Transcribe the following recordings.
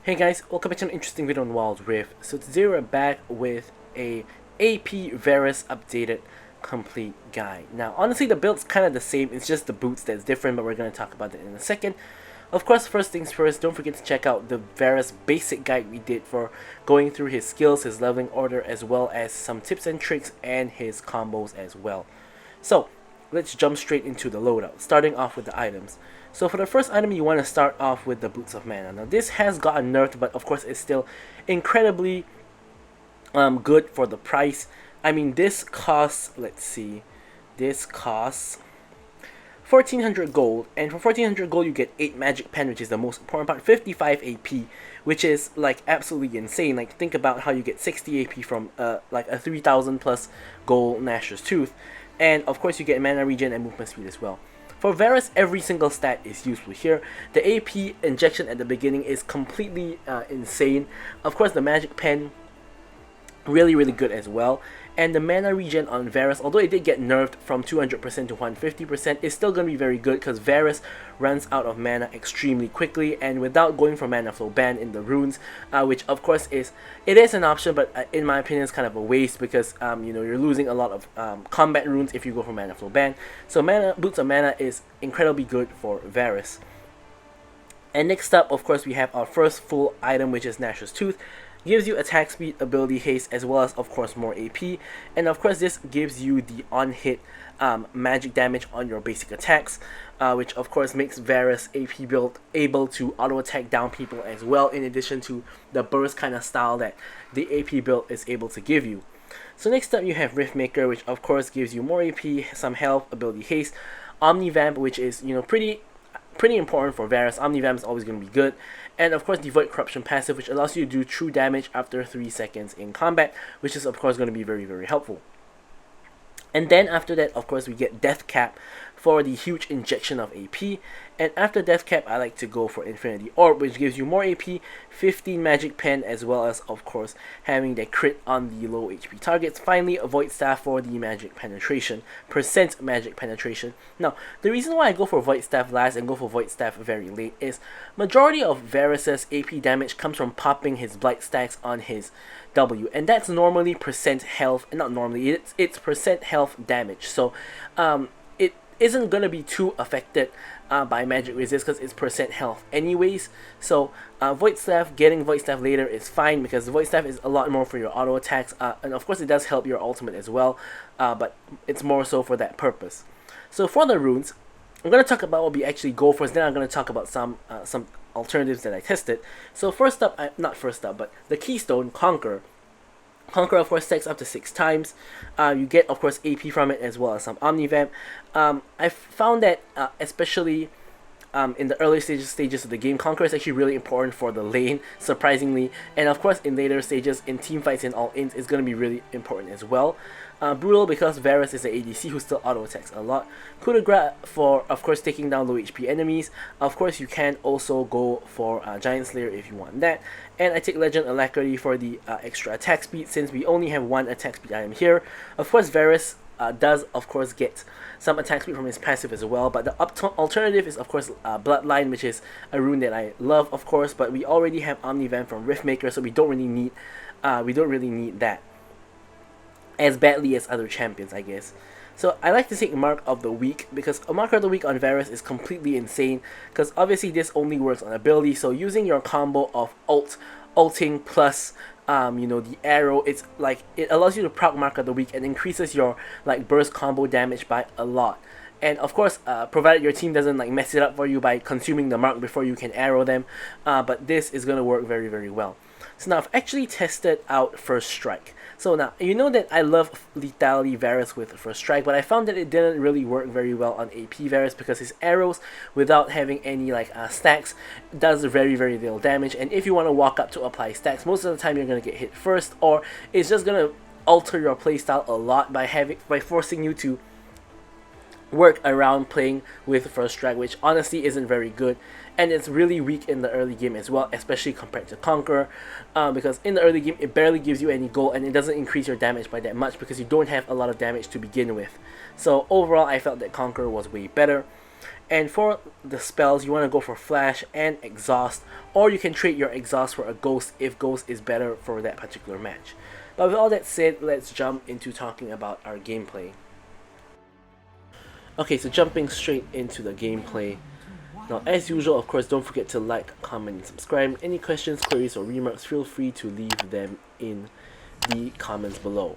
Hey guys, welcome back to an interesting video on Wild Rift. So today we're back with a AP Varus updated complete guide. Now honestly the build's kind of the same, it's just the boots that's different, but we're going to talk about that in a second. Of course, first things first, don't forget to check out the Varus basic guide we did for going through his skills, his leveling order, as well as some tips and tricks and his combos as well. So let's jump straight into the loadout, starting off with the items. So for the first item, you want to start off with the Boots of Mana. Now this has gotten nerfed, but of course it's still incredibly good for the price. I mean, this costs, let's see, this costs 1400 gold, and for 1400 gold you get 8 magic pen, which is the most important part, 55 AP, which is like absolutely insane. Like think about how you get 60 AP from like a 3000 plus gold Nashor's Tooth, and of course you get mana regen and movement speed as well. For Varus, every single stat is useful here. The AP injection at the beginning is completely insane. Of course, the magic pen, really good as well. And the mana regen on Varus, although it did get nerfed from 200% to 150%, is still going to be very good because Varus runs out of mana extremely quickly, and without going for mana flow ban in the runes, which of course is an option, but in my opinion it's kind of a waste because you know, you're losing a lot of combat runes if you go for mana flow ban. So Boots of Mana is incredibly good for Varus. And next up, of course, we have our first full item, which is Nashor's Tooth. Gives you attack speed, ability haste, as well as of course more AP, and of course this gives you the on-hit magic damage on your basic attacks, which of course makes Varus AP build able to auto attack down people as well, in addition to the burst kind of style that the AP build is able to give you. So next up you have Riftmaker, which of course gives you more AP, some health, ability haste, Omnivamp, which is, you know, pretty important for Varus. Omnivamp is always going to be good, and of course the Void Corruption passive, which allows you to do true damage after 3 seconds in combat, which is of course going to be very helpful. And then after that, of course, we get Death Cap for the huge injection of AP. And after Death Cap, I like to go for Infinity Orb, which gives you more AP, 15 Magic Pen, as well as, of course, having the crit on the low HP targets. Finally, a Void Staff for the Magic Penetration, percent Magic Penetration. Now, the reason why I go for Void Staff last and go for Void Staff very late is majority of Varus's AP damage comes from popping his Blight stacks on his W, and that's normally percent health, not normally, it's percent health damage. So it isn't gonna be too affected by magic resist because it's percent health anyways. So Void Staff, getting Void Staff later is fine because Void Staff is a lot more for your auto attacks, and of course it does help your ultimate as well, but it's more so for that purpose. So for the runes, I'm going to talk about what we actually go for, then I'm going to talk about some alternatives that I tested. So first up, not first up, but the Keystone, Conquer. Conquer, of course, stacks up to 6 times. You get, of course, AP from it as well as some Omnivamp. I found that, especially in the early stages of the game, Conquer is actually really important for the lane, surprisingly. And of course, in later stages, in team fights and all-ins, it's going to be really important as well. Brutal because Varus is an ADC who still auto-attacks a lot. Coup de Grace for, of course, taking down low HP enemies. Of course, you can also go for Giant Slayer if you want that. And I take Legend Alacrity for the extra attack speed, since we only have 1 attack speed item here. Of course, Varus does, of course, get some attack speed from his passive as well, but the alternative is, of course, Bloodline, which is a rune that I love, of course, but we already have Omnivamp from Riftmaker, so we don't really need that as badly as other champions, I guess. So I like to take Mark of the Week, because a Mark of the Week on Varus is completely insane, because obviously this only works on ability, so using your combo of ulting plus you know, the arrow, it's like it allows you to proc Mark of the Week and increases your like burst combo damage by a lot. And of course, provided your team doesn't like mess it up for you by consuming the mark before you can arrow them, but this is going to work very well. So now I've actually tested out First Strike. So now, you know that I love Lethality Varus with First Strike, but I found that it didn't really work very well on AP Varus because his arrows, without having any like stacks, does very little damage. And if you want to walk up to apply stacks, most of the time you're going to get hit first, or it's just going to alter your playstyle a lot by forcing you to work around playing with First Strike, which honestly isn't very good, and it's really weak in the early game as well, especially compared to Conquer, because in the early game it barely gives you any gold, and it doesn't increase your damage by that much because you don't have a lot of damage to begin with. So overall, I felt that Conquer was way better. And for the spells, you want to go for Flash and Exhaust, or you can trade your Exhaust for a Ghost if Ghost is better for that particular match. But with all that said, let's jump into talking about our gameplay. Okay, so jumping straight into the gameplay. Now, as usual, of course, don't forget to like, comment, and subscribe. Any questions, queries, or remarks, feel free to leave them in the comments below.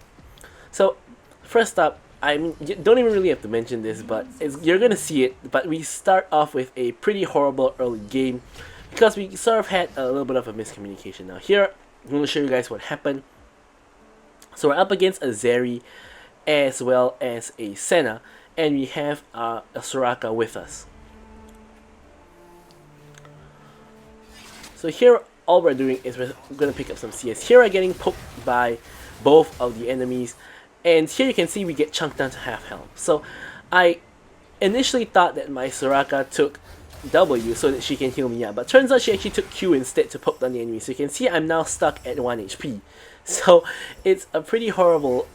So, first up, I mean, you don't even really have to mention this, but you're gonna see it. But we start off with a pretty horrible early game because we sort of had a little bit of a miscommunication. Now, here, I'm gonna show you guys what happened. So, we're up against a Zeri as well as a Senna, and we have a Soraka with us. So here, all we're doing is we're going to pick up some CS. Here we're getting poked by both of the enemies. And here you can see we get chunked down to half health. So I initially thought that my Soraka took W so that she can heal me up. But turns out she actually took Q instead to poke down the enemy. So you can see I'm now stuck at 1 HP. So it's a pretty horrible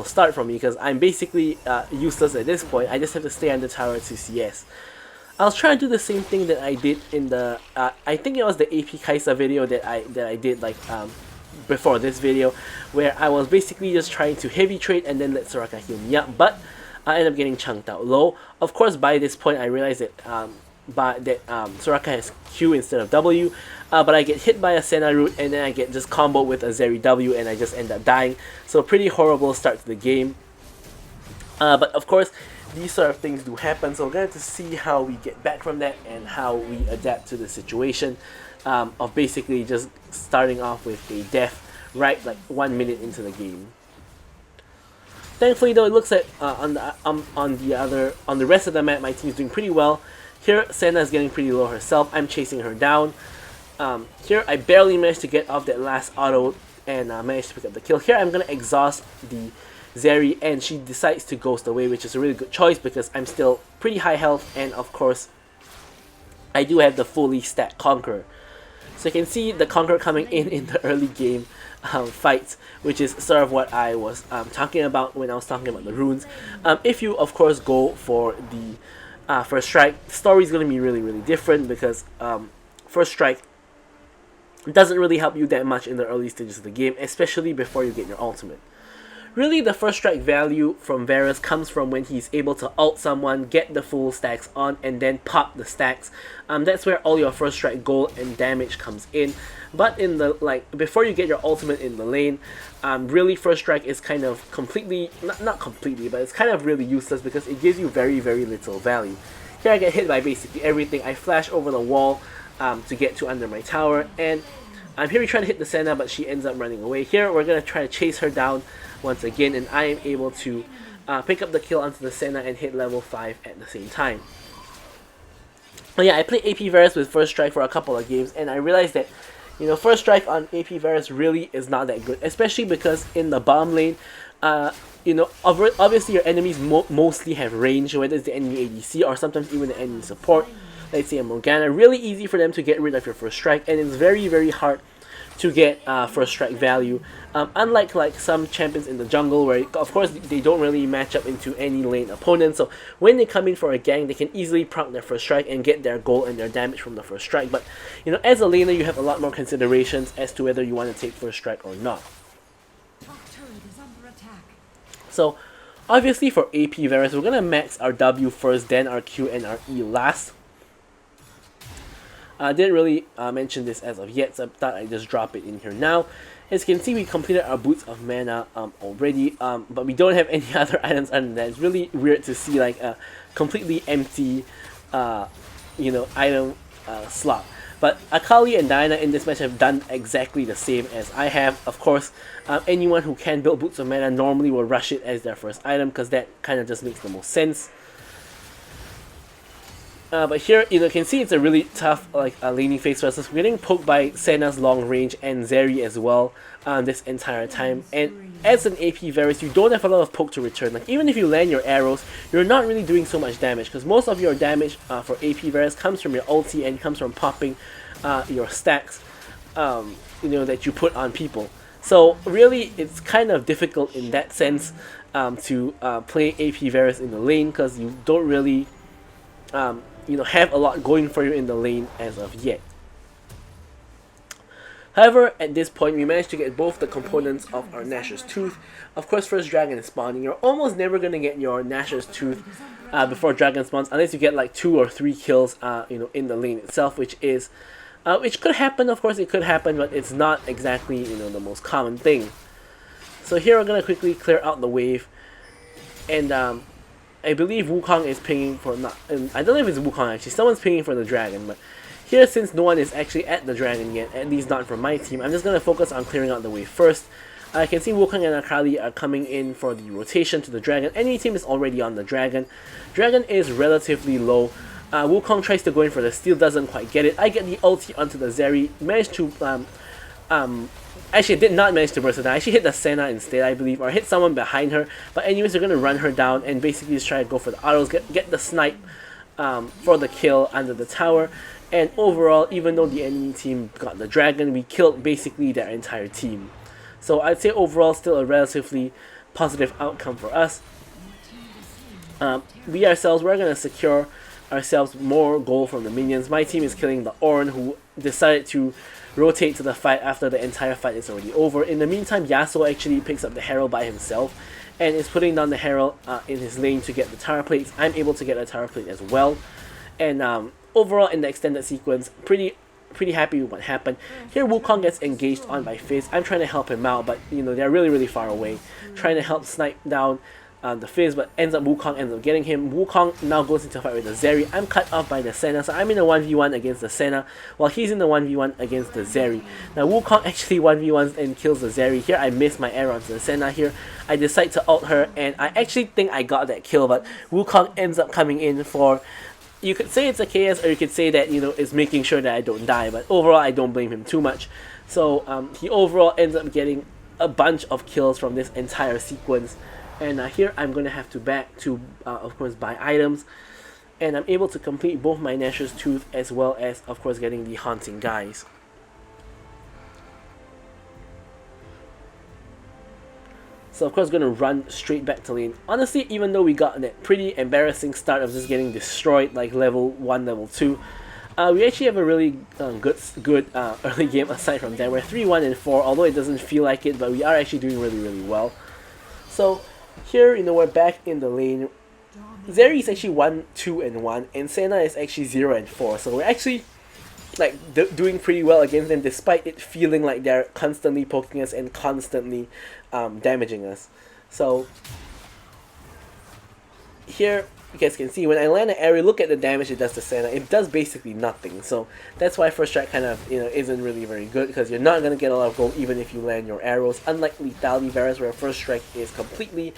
start for me because I'm basically useless at this point. I just have to stay on the tower to CS. I was trying to do the same thing that I did in the, I think it was the AP Kaisa video that I did like before this video, where I was basically just trying to heavy trade and then let Soraka heal me up, but I ended up getting chunked out low. Of course, by this point I realized that Soraka has Q instead of W, but I get hit by a Senna root and then I get just comboed with a Zeri W and I just end up dying. So pretty horrible start to the game. But of course, these sort of things do happen, so we're going to see how we get back from that and how we adapt to the situation of basically just starting off with a death right like 1 minute into the game. Thankfully though, it looks like on the rest of the map my team's doing pretty well. Here Senna is getting pretty low herself. I'm chasing her down. Here I barely managed to get off that last auto and managed to pick up the kill. Here I'm going to exhaust the Zeri and she decides to ghost away, which is a really good choice because I'm still pretty high health and of course I do have the fully stacked Conqueror. So you can see the Conqueror coming in the early game fights, which is sort of what I was talking about when I was talking about the runes. If you of course go for the First Strike, the story is going to be really different because First Strike doesn't really help you that much in the early stages of the game, especially before you get your ultimate. Really, the First Strike value from Varus comes from when he's able to ult someone, get the full stacks on, and then pop the stacks. That's where all your First Strike gold and damage comes in. But in the before you get your ultimate in the lane, really First Strike is kind of completely, not completely, but it's kind of really useless because it gives you very little value. Here I get hit by basically everything. I flash over the wall to get to under my tower, and here we try to hit the Senna, but she ends up running away. Here we're going to try to chase her down once again, and I am able to pick up the kill onto the Senna and hit level 5 at the same time. But yeah, I played AP Varus with First Strike for a couple of games, and I realized that, you know, First Strike on AP Varus really is not that good, especially because in the bottom lane, you know, obviously your enemies mostly have range, whether it's the enemy ADC or sometimes even the enemy support. Let's say a Morgana, really easy for them to get rid of your First Strike, and it's very hard to get First Strike value. Unlike like some champions in the jungle where of course they don't really match up into any lane opponent, so when they come in for a gang they can easily proc their First Strike and get their gold and their damage from the First Strike. But you know, as a laner you have a lot more considerations as to whether you want to take First Strike or not. So obviously for AP Varus we're gonna max our W first, then our Q and our E last. I didn't really mention this as of yet, so I thought I'd just drop it in here now. As you can see, we completed our Boots of Mana already, but we don't have any other items other than that. It's really weird to see like a completely empty, you know, item slot. But Akali and Diana in this match have done exactly the same as I have. Of course, anyone who can build Boots of Mana normally will rush it as their first item because that kind of just makes the most sense. But here, you know, you can see it's a really tough laning phase for us. We're getting poked by Senna's long range and Zeri as well this entire time. And as an AP Varus, you don't have a lot of poke to return. Like even if you land your arrows, you're not really doing so much damage because most of your damage for AP Varus comes from your ulti and comes from popping your stacks, you know, that you put on people. So really, it's kind of difficult in that sense to play AP Varus in the lane because you don't really have a lot going for you in the lane as of yet. However, at this point, we managed to get both the components of our Nashor's Tooth. Of course, first Dragon is spawning. You're almost never going to get your Nashor's Tooth before Dragon spawns, unless you get like 2 or 3 kills, in the lane itself, which could happen. Of course, it could happen, but it's not exactly, the most common thing. So here we're going to quickly clear out the wave, and I believe Wukong is pinging for I don't know if it's Wukong actually. Someone's pinging for the Dragon, but here, since no one is actually at the Dragon yet, at least not from my team, I'm just going to focus on clearing out the wave first. I can see Wukong and Akali are coming in for the rotation to the Dragon. Enemy team is already on the Dragon. Dragon is relatively low. Wukong tries to go in for the steal, doesn't quite get it. I get the ulti onto the Zeri, managed to, actually did not manage to burst her down. I actually hit the Senna instead, I believe, or hit someone behind her. But anyways, we're going to run her down and basically just try to go for the autos, get the snipe for the kill under the tower. And overall, even though the enemy team got the Dragon, we killed basically their entire team. So I'd say overall still a relatively positive outcome for us. We're going to secure ourselves more gold from the minions. My team is killing the Ornn, who decided to rotate to the fight after the entire fight is already over. In the meantime, Yasuo actually picks up the Herald by himself and is putting down the Herald in his lane to get the tower plates. I'm able to get a tower plate as well. And overall, in the extended sequence, pretty happy with what happened. Here, Wukong gets engaged on by Fizz. I'm trying to help him out, but they're really far away. Trying to help snipe down the Fizz, but Wukong ends up getting him. Wukong now goes into a fight with the Zeri. I'm cut off by the Senna, so I'm in a 1v1 against the Senna, while he's in the 1v1 against the Zeri. Now Wukong actually 1v1s and kills the Zeri. Here I miss my arrow onto the Senna here. I decide to ult her, and I actually think I got that kill, but Wukong ends up coming in for... You could say it's a KS, or you could say that, it's making sure that I don't die, but overall I don't blame him too much. So he overall ends up getting a bunch of kills from this entire sequence. And here I'm going to have to back to, of course, buy items. And I'm able to complete both my Nashor's Tooth as well as, of course, getting the Haunting Guys. So of course going to run straight back to lane. Honestly, even though we got that pretty embarrassing start of just getting destroyed like level 1, level 2, we actually have a really good early game aside from that. We're 3-1 and 4, although it doesn't feel like it, but we are actually doing really well. So here, we're back in the lane. Zeri is actually 1-2 and 1, and Senna is actually 0 and 4. So we're actually doing pretty well against them, despite it feeling like they're constantly poking us and constantly damaging us. So here you guys can see when I land an area, look at the damage it does to Senna. It does basically nothing. So that's why first strike kind of isn't really very good, because you're not gonna get a lot of gold even if you land your arrows. Unlike Lethality Varus, where first strike is completely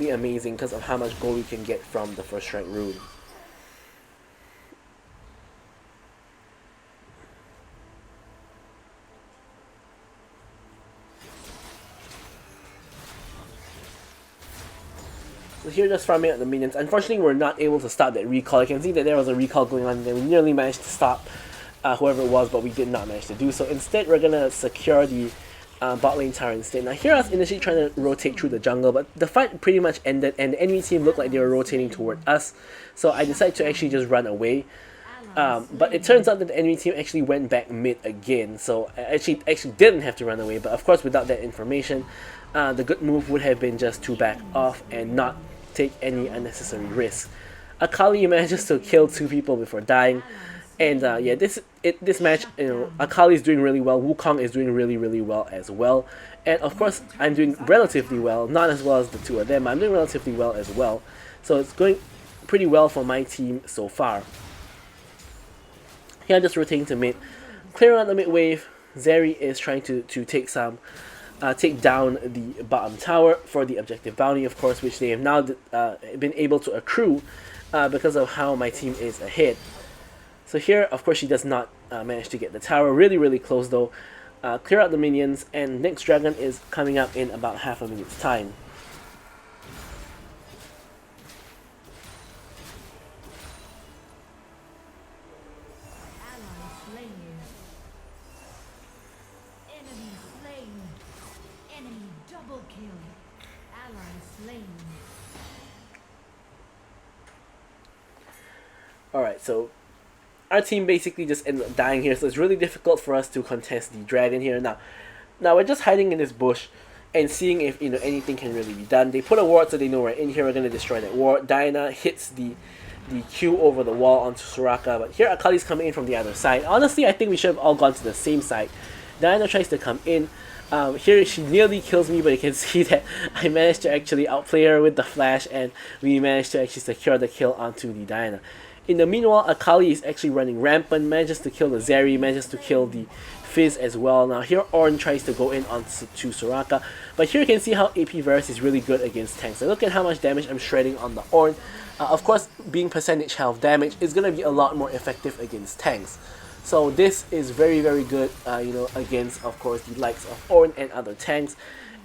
amazing because of how much gold you can get from the first strike rune. So here, just farming out the minions. Unfortunately, we're not able to stop that recall. You can see that there was a recall going on, and we nearly managed to stop whoever it was, but we did not manage to do so. Instead, we're gonna secure the bot lane tower instead. Now here I was initially trying to rotate through the jungle, but the fight pretty much ended, and the enemy team looked like they were rotating toward us. So I decided to actually just run away. But it turns out that the enemy team actually went back mid again, so I actually didn't have to run away. But of course, without that information, the good move would have been just to back off and not take any unnecessary risks. Akali manages to kill 2 people before dying, and yeah, this match, Akali is doing really well. Wukong is doing really well as well, and of course I'm doing relatively well, not as well as the 2 of them. I'm doing relatively well as well, so it's going pretty well for my team so far. Here I'm just rotating to mid, clearing out the mid wave. Zeri is trying to take down the bottom tower for the objective bounty, of course, which they have now been able to accrue because of how my team is ahead. So here, of course, she does not manage to get the tower. Really close though. Clear out the minions, and next dragon is coming up in about half a minute's time. Alright, so our team basically just ended up dying here, so it's really difficult for us to contest the dragon here. Now we're just hiding in this bush and seeing if anything can really be done. They put a ward so they know we're in here. We're gonna destroy that ward. Diana hits the Q over the wall onto Soraka, but here Akali's coming in from the other side. Honestly, I think we should have all gone to the same side. Diana tries to come in. Here she nearly kills me, but you can see that I managed to actually outplay her with the flash, and we managed to actually secure the kill onto the Diana. In the meanwhile, Akali is actually running rampant, manages to kill the Zeri, manages to kill the Fizz as well. Now here Ornn tries to go in onto Soraka, but here you can see how AP Varus is really good against tanks. So look at how much damage I'm shredding on the Ornn. Of course, being percentage health damage is going to be a lot more effective against tanks. So this is very, very good, against, of course, the likes of Ornn and other tanks.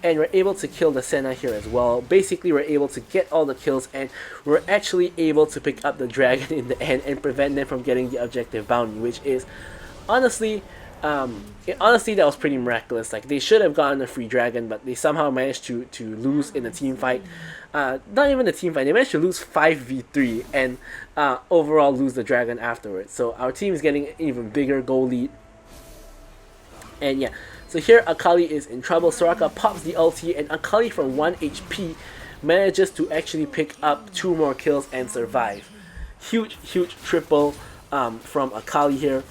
And we're able to kill the Senna here as well. Basically, we're able to get all the kills, and we're actually able to pick up the dragon in the end and prevent them from getting the objective bounty, which is honestly, honestly that was pretty miraculous. Like, they should have gotten a free dragon, but they somehow managed to lose in a team fight. Not even a team fight, they managed to lose 5v3 and overall lose the dragon afterwards. So our team is getting an even bigger goal lead. And yeah, so here Akali is in trouble. Soraka pops the ulti, and Akali from 1 HP manages to actually pick up 2 more kills and survive. Huge triple from Akali here.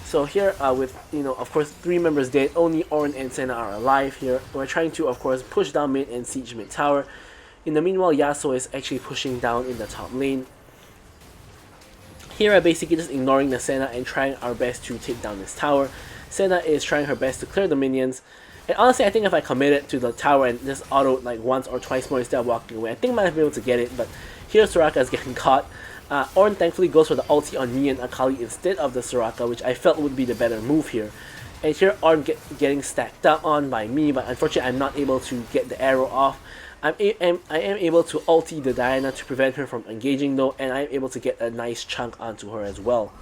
So here with, of course 3 members dead, only Ornn and Senna are alive here. We're trying to, of course, push down mid and siege mid tower. In the meanwhile, Yasuo is actually pushing down in the top lane. Here we're basically just ignoring the Senna and trying our best to take down this tower. Senna is trying her best to clear the minions. And honestly, I think if I committed to the tower and just autoed like once or twice more instead of walking away, I think I might have been able to get it, but here Soraka is getting caught. Ornn thankfully goes for the ulti on me and Akali instead of the Soraka, which I felt would be the better move here. And here Ornn getting stacked up on by me, but unfortunately I'm not able to get the arrow off. I am able to ulti the Diana to prevent her from engaging though, and I am able to get a nice chunk onto her as well.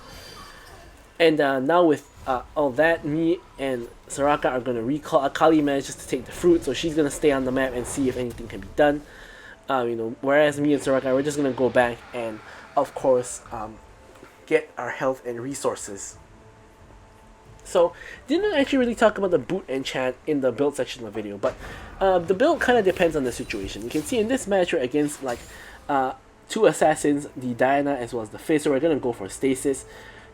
And now with all that, me and Soraka are going to recall. Akali manages to take the fruit, so she's going to stay on the map and see if anything can be done. Whereas me and Soraka, we're just going to go back and, of course, get our health and resources. So, didn't actually really talk about the boot enchant in the build section of the video, but the build kind of depends on the situation. You can see in this match we're against like 2 assassins, the Diana as well as the Fizz, so we're going to go for stasis.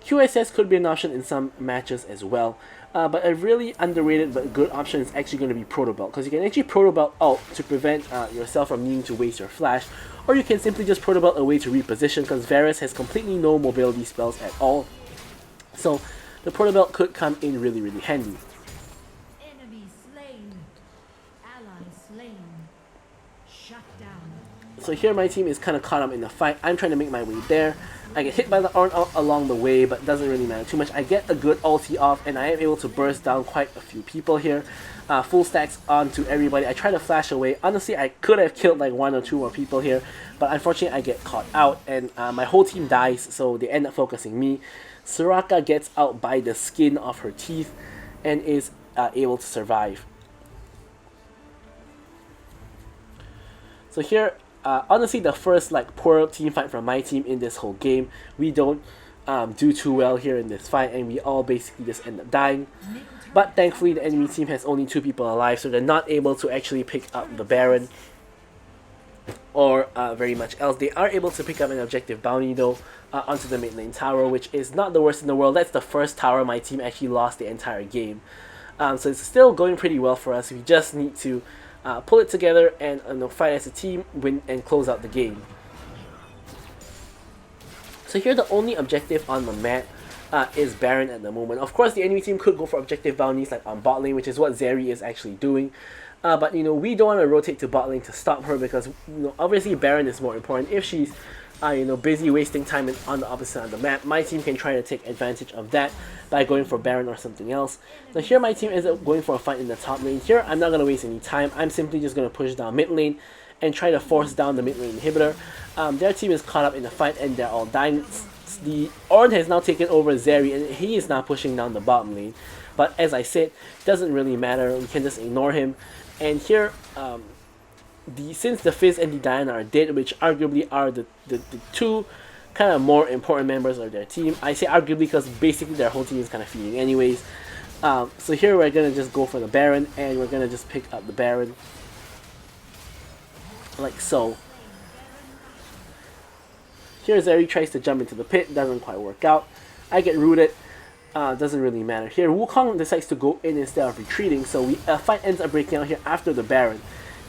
QSS could be an option in some matches as well, but a really underrated but good option is actually going to be Proto Belt, because you can actually Proto Belt ult to prevent yourself from needing to waste your flash, or you can simply just Proto Belt away to reposition, because Varus has completely no mobility spells at all. So the Proto Belt could come in really, really handy. Enemy slain. Ally slain. Shut down. So here my team is kind of caught up in the fight. I'm trying to make my way there. I get hit by the Ornn along the way, but it doesn't really matter too much. I get a good ulti off, and I am able to burst down quite a few people here. Full stacks onto everybody. I try to flash away. Honestly, I could have killed like 1 or 2 more people here, but unfortunately I get caught out, and my whole team dies, so they end up focusing me. Soraka gets out by the skin of her teeth and is able to survive. So here, honestly, the first like poor team fight from my team in this whole game. We don't do too well here in this fight, and we all basically just end up dying. But thankfully, the enemy team has only 2 people alive, so they're not able to actually pick up the Baron or very much else. They are able to pick up an objective bounty though onto the mid lane tower, which is not the worst in the world. That's the first tower my team actually lost the entire game. So it's still going pretty well for us. We just need to pull it together and fight as a team, win and close out the game. So here the only objective on the map is Baron at the moment. Of course, the enemy team could go for objective bounties like on bot lane, which is what Zeri is actually doing. But we don't want to rotate to bot lane to stop her, because obviously Baron is more important. If she's busy wasting time on the opposite side of the map, my team can try to take advantage of that by going for Baron or something else. Now here my team is going for a fight in the top lane. Here I'm not going to waste any time. I'm simply just going to push down mid lane and try to force down the mid lane inhibitor. Their team is caught up in the fight and they're all dying. The Ornn has now taken over Zeri, and he is now pushing down the bottom lane. But as I said, doesn't really matter. We can just ignore him. And here, since the Fizz and the Diana are dead, which arguably are the 2 kind of more important members of their team. I say arguably because basically their whole team is kind of feeding anyways. So here we're gonna just go for the Baron, and we're gonna just pick up the Baron like so. Here Zeri tries to jump into the pit, doesn't quite work out. I get rooted, doesn't really matter. Here Wukong decides to go in instead of retreating, so we fight ends up breaking out here after the Baron.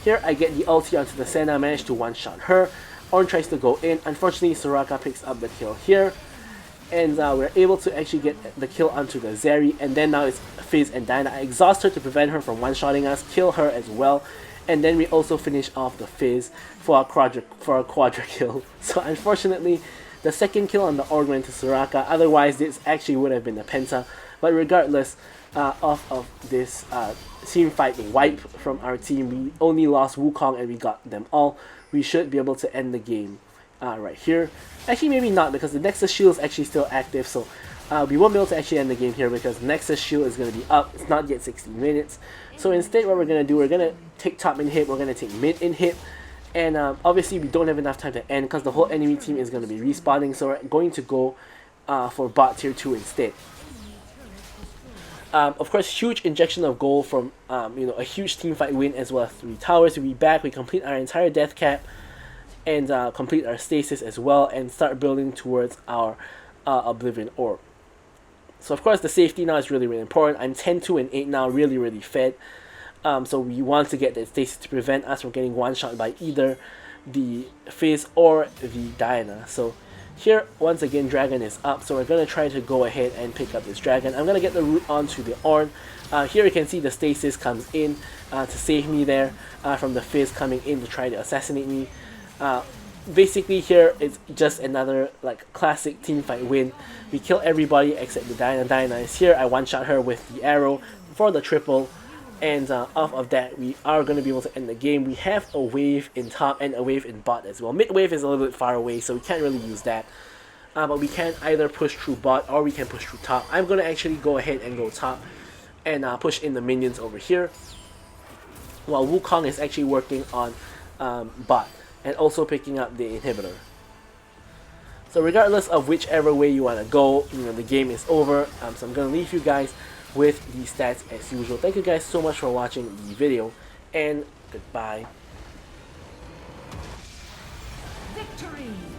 Here I get the ulti onto the Senna, manage to one-shot her. Ornn tries to go in, unfortunately Soraka picks up the kill here. And we're able to actually get the kill onto the Zeri, and then now it's Fizz and Diana. I exhaust her to prevent her from one-shotting us, kill her as well, and then we also finish off the Fizz for a quadra kill. So unfortunately, the second kill on the Ornn went to Soraka, otherwise this actually would have been a Penta. But regardless of this team fight wipe from our team, we only lost Wukong and we got them all. We should be able to end the game right here. Actually, maybe not, because the Nexus shield is actually still active, so we won't be able to actually end the game here because Nexus shield is going to be up. It's not yet 16 minutes. So instead what we're going to do, we're going to take top in hit, we're going to take mid in hit, and obviously we don't have enough time to end because the whole enemy team is going to be respawning, so we're going to go for bot tier 2 instead. Of course, huge injection of gold from a huge team fight win as well as 3 towers. We'll be back, we complete our entire death cap, and complete our stasis as well, and start building towards our Oblivion Orb. So of course the safety now is really important. I'm 10-2 and 8 now, really fed. So we want to get that stasis to prevent us from getting one shot by either the Fizz or the Diana. So here once again Dragon is up, so we're going to try to go ahead and pick up this Dragon. I'm going to get the root onto the Ornn. Here you can see the stasis comes in to save me there from the Fizz coming in to try to assassinate me. Basically here it's just another like classic team fight win. We kill everybody except the Diana. Diana is here. I one-shot her with the arrow for the triple, and off of that we are going to be able to end the game. We have a wave in top and a wave in bot as well. Mid wave is a little bit far away, so we can't really use that, but we can either push through bot or we can push through top. I'm going to actually go ahead and go top and push in the minions over here, while Wukong is actually working on bot and also picking up the inhibitor. So regardless of whichever way you want to go, the game is over. So I'm going to leave you guys with the stats as usual. Thank you guys so much for watching the video, and goodbye. Victory!